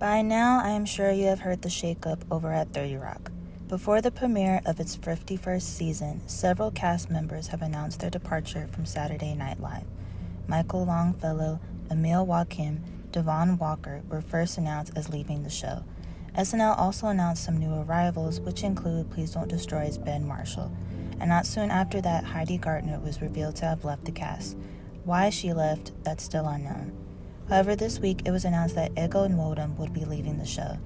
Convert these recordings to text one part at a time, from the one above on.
By now, I am sure you have heard the shakeup over at 30 Rock. Before the premiere of its 51st season, several cast members have announced their departure from Saturday Night Live. Michael Longfellow, Emil Joachim, Devon Walker were first announced as leaving the show. SNL also announced some new arrivals, which include Please Don't Destroy's Ben Marshall. And not soon after that, Heidi Gardner was revealed to have left the cast. Why she left, that's still unknown. However, this week it was announced that Ayo Edebiri would be leaving the show.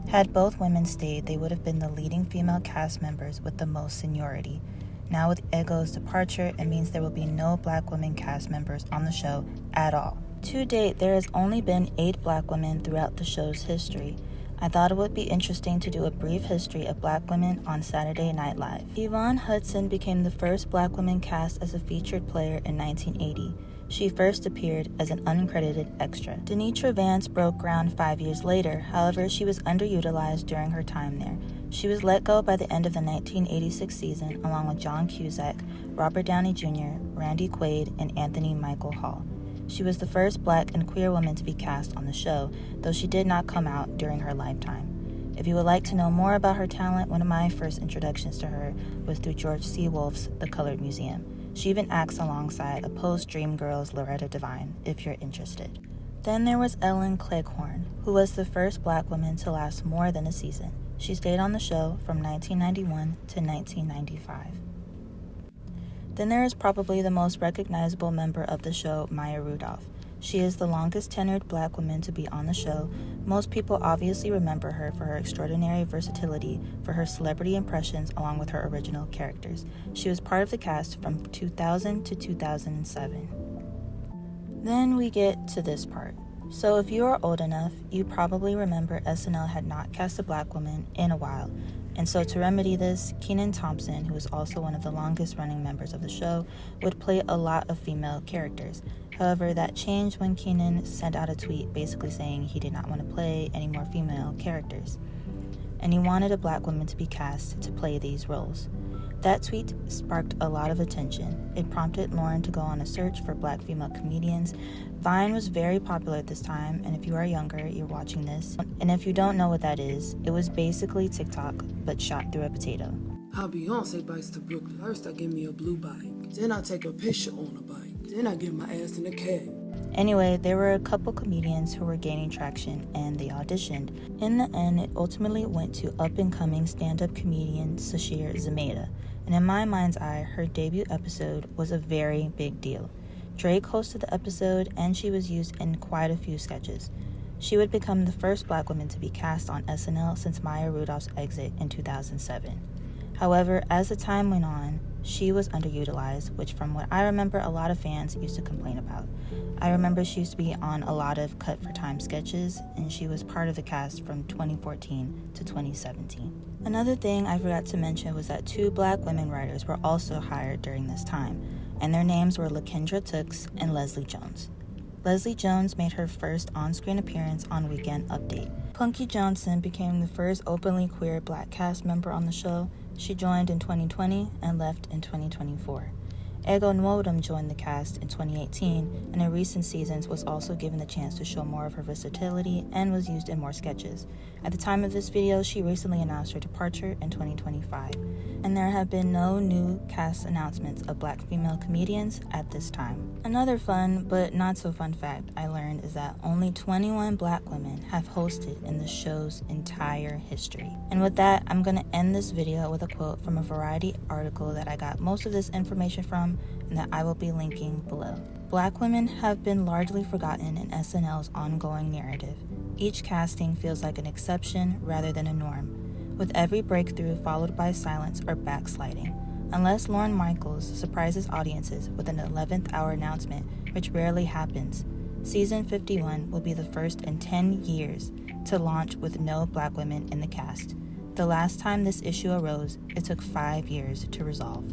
Had both women stayed, they would have been the leading female cast members with the most seniority. Now with Ayo's departure, it means there will be no black women cast members on the show at all. To date, there has only been 8 black women throughout the show's history. I thought it would be interesting to do a brief history of black women on Saturday Night Live. Yvonne Hudson became the first black woman cast as a featured player in 1980. She first appeared as an uncredited extra. Denitra Vance broke ground 5 years later, however, she was underutilized during her time there. She was let go by the end of the 1986 season, along with John Cusack, Robert Downey Jr., Randy Quaid, and Anthony Michael Hall. She was the first black and queer woman to be cast on the show, though she did not come out during her lifetime. If you would like to know more about her talent, one of my first introductions to her was through George Seawolf's The Colored Museum. She even acts alongside a post-Dreamgirls Loretta Devine, if you're interested. Then there was Ellen Cleghorne, who was the first black woman to last more than a season. She stayed on the show from 1991 to 1995. Then there is probably the most recognizable member of the show, Maya Rudolph. She is the longest tenured black woman to be on the show. Most people obviously remember her for her extraordinary versatility for her celebrity impressions along with her original characters. She was part of the cast from 2000 to 2007. Then we get to this part. So if you are old enough, you probably remember SNL had not cast a black woman in a while. And so to remedy this, Kenan Thompson, who is also one of the longest running members of the show, would play a lot of female characters. However, that changed when Kenan sent out a tweet basically saying he did not want to play any more female characters. And he wanted a black woman to be cast to play these roles. That tweet sparked a lot of attention. It prompted Lauren to go on a search for black female comedians. Vine was very popular at this time, and if you are younger, you're watching this. And if you don't know what that is, it was basically TikTok, but shot through a potato. How Beyonce bikes to Brooklyn. First I give me a blue bike, then I take a picture on a bike, then I get my ass in a cab. Anyway, there were a couple comedians who were gaining traction and they auditioned. In the end, it ultimately went to up-and-coming stand-up comedian Sashir Zameda. And in my mind's eye, her debut episode was a very big deal. Drake hosted the episode and she was used in quite a few sketches. She would become the first black woman to be cast on SNL since Maya Rudolph's exit in 2007. However, as the time went on, she was underutilized, which from what I remember, a lot of fans used to complain about. I remember she used to be on a lot of Cut for Time sketches, and she was part of the cast from 2014 to 2017. Another thing I forgot to mention was that 2 black women writers were also hired during this time, and their names were LaKendra Tooks and Leslie Jones. Leslie Jones made her first on-screen appearance on Weekend Update. Punky Johnson became the first openly queer black cast member on the show. She joined in 2020 and left in 2024. Ayo Edebiri joined the cast in 2018 and in recent seasons was also given the chance to show more of her versatility and was used in more sketches. At the time of this video, she recently announced her departure in 2025. And there have been no new cast announcements of black female comedians at this time. Another fun but not so fun fact I learned is that only 21 black women have hosted in the show's entire history. And with that, I'm going to end this video with a quote from a Variety article that I got most of this information from and that I will be linking below. Black women have been largely forgotten in SNL's ongoing narrative. Each casting feels like an exception rather than a norm, with every breakthrough followed by silence or backsliding. Unless Lorne Michaels surprises audiences with an 11th hour announcement, which rarely happens, Season 51 will be the first in 10 years to launch with no black women in the cast. The last time this issue arose, it took 5 years to resolve.